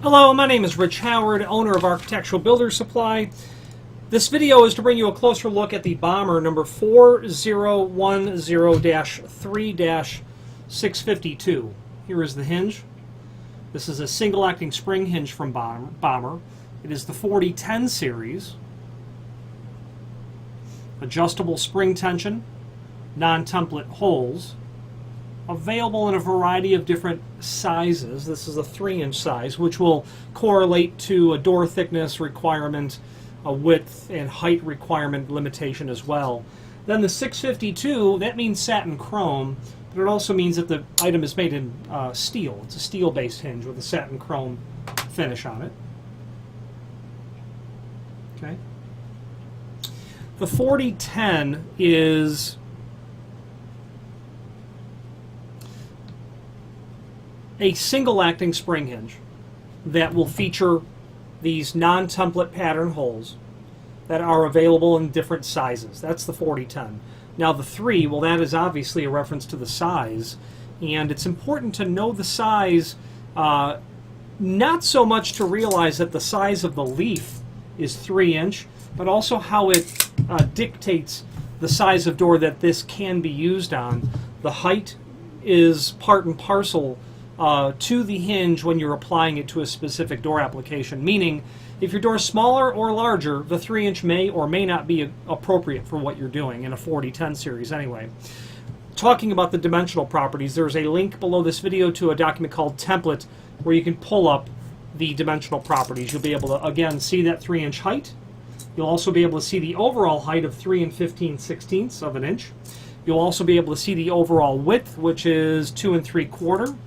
Hello, my name is Rich Howard, owner of Architectural Builders Supply. This video is to bring you a closer look at the Bommer number 4010-3-652. Here is the hinge. This is a single acting spring hinge from Bommer. It is the 4010 series. Adjustable spring tension, non-template holes. Available in a variety of different sizes. This is a 3-inch size, which will correlate to a door thickness requirement, a width and height requirement limitation as well. Then the 652, that means satin chrome, but it also means that the item is made in steel. It's a steel-based hinge with a satin chrome finish on it. Okay. The 4010 is a single acting spring hinge that will feature these non-template pattern holes that are available in different sizes. That's the 4010. Now the 3, well, that is obviously a reference to the size, and it's important to know the size, not so much to realize that the size of the leaf is 3-inch, but also how it dictates the size of door that this can be used on. The height is part and parcel to the hinge when you're applying it to a specific door application, meaning if your door is smaller or larger, the 3-inch may or may not be appropriate for what you're doing in a 4010 series anyway. Talking about the dimensional properties, there's a link below this video to a document called Template where you can pull up the dimensional properties. You'll be able to, again, see that 3-inch height. You'll also be able to see the overall height of 3 15/16 of an inch. You'll also be able to see the overall width, which is 2 3/4.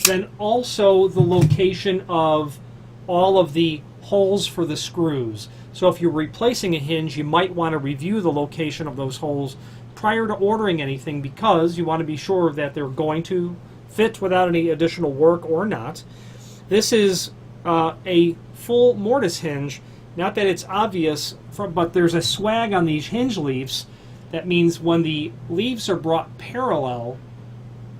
Then also the location of all of the holes for the screws. So if you're replacing a hinge, you might want to review the location of those holes prior to ordering anything, because you want to be sure that they're going to fit without any additional work or not. This is a full mortise hinge. Not that it's obvious, but there's a swag on these hinge leaves. That means when the leaves are brought parallel,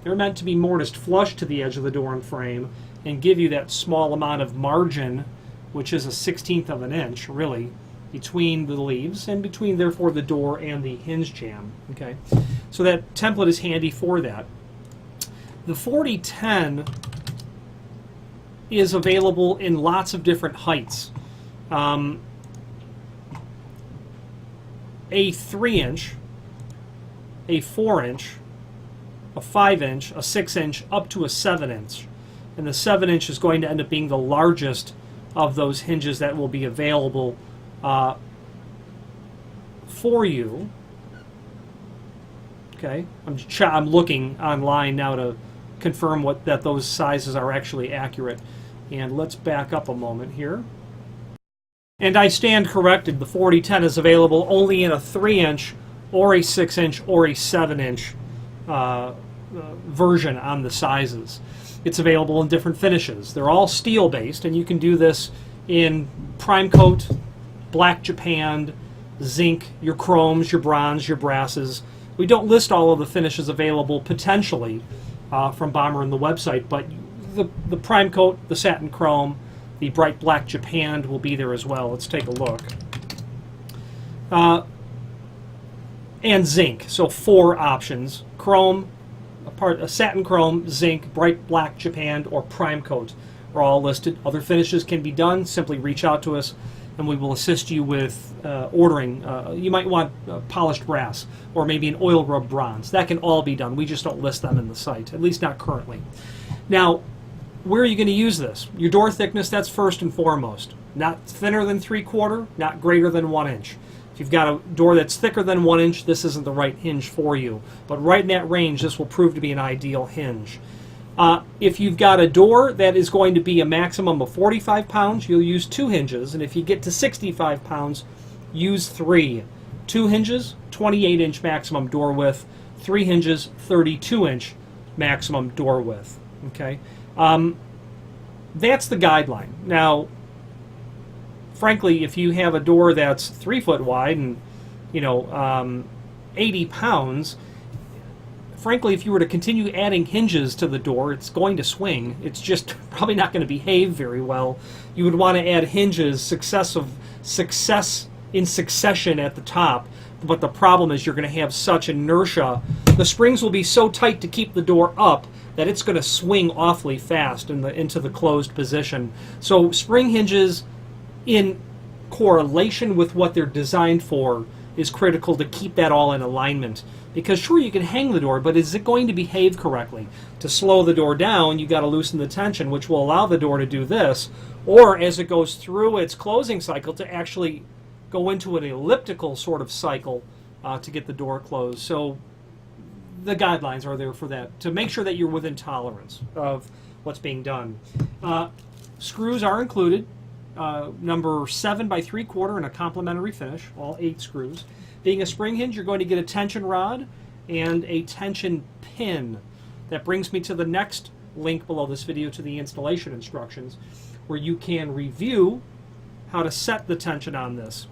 they're meant to be mortised flush to the edge of the door and frame and give you that small amount of margin, which is a 1/16 of an inch, really, between the leaves and between, therefore, the door and the hinge jamb. Okay, so that template is handy for that. The 4010 is available in lots of different heights. A 3-inch, a 4-inch, a 5-inch, a 6-inch, up to a 7-inch. And the 7-inch is going to end up being the largest of those hinges that will be available for you. Okay, I'm looking online now to confirm that those sizes are actually accurate. And let's back up a moment here. And I stand corrected. The 4010 is available only in a 3-inch or a 6-inch or a 7-inch version on the sizes. It's available in different finishes. They're all steel based, and you can do this in prime coat, black japanned, zinc, your chromes, your bronze, your brasses. We don't list all of the finishes available potentially from Bommer on the website, but the prime coat, the satin chrome, the bright black japanned will be there as well. Let's take a look. And zinc, so 4 options: chrome, a satin chrome, zinc, bright black japanned, or prime coat are all listed. Other finishes can be done. Simply reach out to us and we will assist you with ordering. You might want polished brass or maybe an oil rub bronze. That can all be done. We just don't list them in the site, at least not currently. Now, where are you going to use this? Your door thickness, that's first and foremost. Not thinner than 3/4, not greater than 1 inch. If you've got a door that's thicker than 1 inch, this isn't the right hinge for you. But right in that range, this will prove to be an ideal hinge. If you've got a door that is going to be a maximum of 45 pounds, you'll use 2 hinges. And if you get to 65 pounds, use 3. 2 hinges, 28-inch maximum door width. 3 hinges, 32-inch maximum door width. Okay, that's the guideline. Now, frankly, if you have a door that's 3 foot wide and 80 pounds, frankly, if you were to continue adding hinges to the door, it's going to swing. It's just probably not going to behave very well. You would want to add hinges success in succession at the top, but the problem is you're going to have such inertia. The springs will be so tight to keep the door up that it's going to swing awfully fast into the closed position. So spring hinges, in correlation with what they're designed for, is critical to keep that all in alignment. Because sure, you can hang the door, but is it going to behave correctly? To slow the door down, you got to loosen the tension, which will allow the door to do this, or as it goes through its closing cycle, to actually go into an elliptical sort of cycle to get the door closed. So the guidelines are there for that, to make sure that you're within tolerance of what's being done. Screws are included. Number 7 by 3/4 and a complementary finish, all 8 screws. Being a spring hinge, you're going to get a tension rod and a tension pin. That brings me to the next link below this video, to the installation instructions, where you can review how to set the tension on this.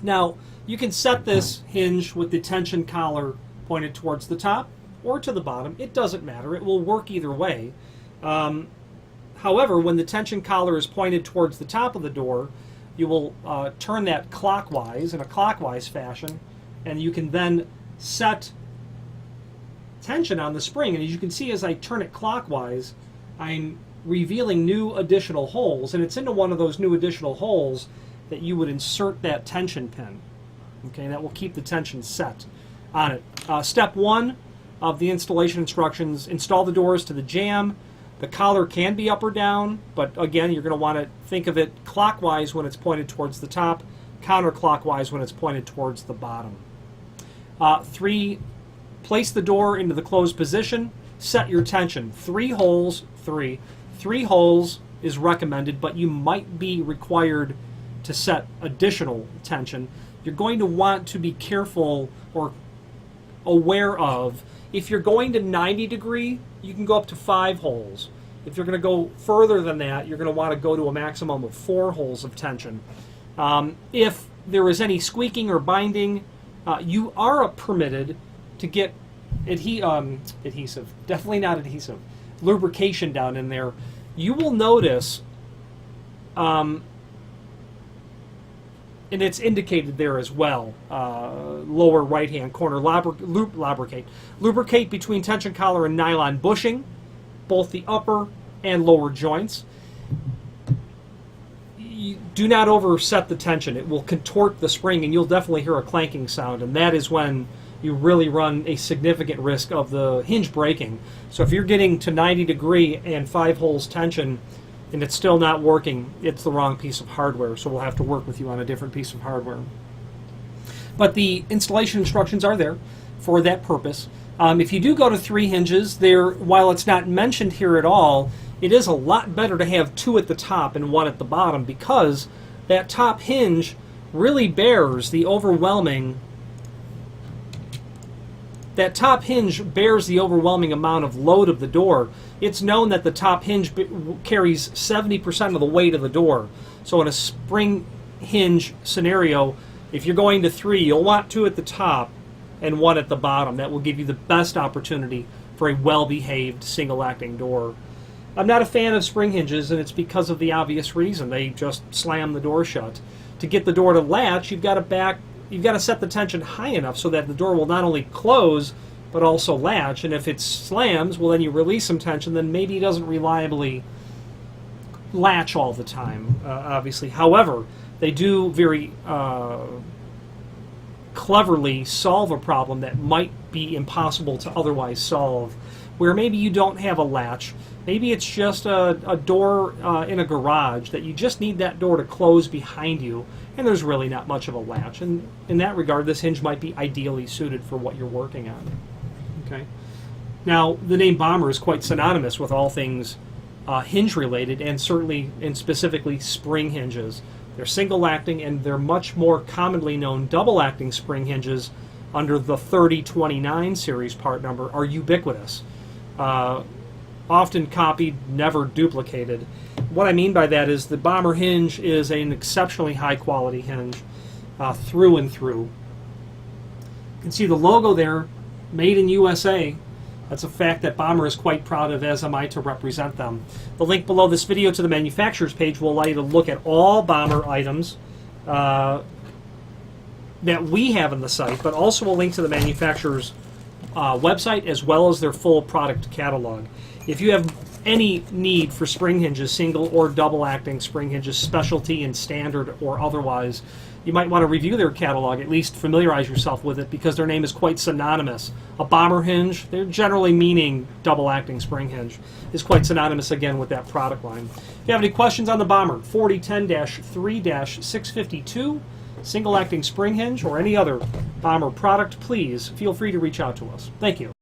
Now, you can set this hinge with the tension collar pointed towards the top or to the bottom. It doesn't matter. It will work either way. However, when the tension collar is pointed towards the top of the door, you will turn that clockwise, in a clockwise fashion, and you can then set tension on the spring. And as you can see, as I turn it clockwise, I'm revealing new additional holes, and it's into one of those new additional holes that you would insert that tension pin. Okay, that will keep the tension set on it. Step 1 of the installation instructions: install the doors to the jamb. The collar can be up or down, but again, you're going to want to think of it clockwise when it's pointed towards the top, counterclockwise when it's pointed towards the bottom. 3, place the door into the closed position. Set your tension. 3 holes, 3 holes is recommended, but you might be required to set additional tension. You're going to want to be careful or aware of, if you're going to 90 degree, you can go up to 5 holes. If you're going to go further than that, you're going to want to go to a maximum of 4 holes of tension. If there is any squeaking or binding, you are permitted to get adhesive, definitely not adhesive, lubrication down in there. You will notice, and it's indicated there as well, lower right hand corner, lubricate between tension collar and nylon bushing, both the upper and lower joints. You do not overset the tension. It will contort the spring, and you'll definitely hear a clanking sound, and that is when you really run a significant risk of the hinge breaking. So if you're getting to 90 degree and 5 holes tension and it's still not working, it's the wrong piece of hardware, so we'll have to work with you on a different piece of hardware. But the installation instructions are there for that purpose. If you do go to 3 hinges, while it's not mentioned here at all, it is a lot better to have 2 at the top and 1 at the bottom, because that top hinge really bears the overwhelming amount of load of the door. It's known that the top hinge carries 70% of the weight of the door. So in a spring hinge scenario, if you're going to 3, you'll want 2 at the top and 1 at the bottom. That will give you the best opportunity for a well-behaved single-acting door. I'm not a fan of spring hinges, and it's because of the obvious reason. They just slam the door shut. To get the door to latch, you've got to set the tension high enough so that the door will not only close but also latch. And if it slams, well, then you release some tension, then maybe it doesn't reliably latch all the time, obviously. However, they do very cleverly solve a problem that might be impossible to otherwise solve, where maybe you don't have a latch. Maybe it's just a door in a garage that you just need that door to close behind you, and there's really not much of a latch. And in that regard, this hinge might be ideally suited for what you're working on. Okay. Now, the name Bommer is quite synonymous with all things hinge-related, and certainly and specifically spring hinges. They're single-acting, and they're much more commonly known double-acting spring hinges under the 3029 series part number are ubiquitous. Often copied, never duplicated. What I mean by that is the Bommer hinge is an exceptionally high-quality hinge through and through. You can see the logo there, made in USA, That's a fact that Bommer is quite proud of, as am I to represent them. The link below this video to the manufacturer's page will allow you to look at all Bommer items that we have on the site, but also a link to the manufacturer's website as well as their full product catalog. If you have any need for spring hinges, single or double acting spring hinges, specialty and standard or otherwise, you might want to review their catalog, at least familiarize yourself with it, because their name is quite synonymous. A Bommer hinge, they're generally meaning double acting spring hinge, is quite synonymous again with that product line. If you have any questions on the Bommer 4010-3-652, single acting spring hinge, or any other Bommer product, please feel free to reach out to us. Thank you.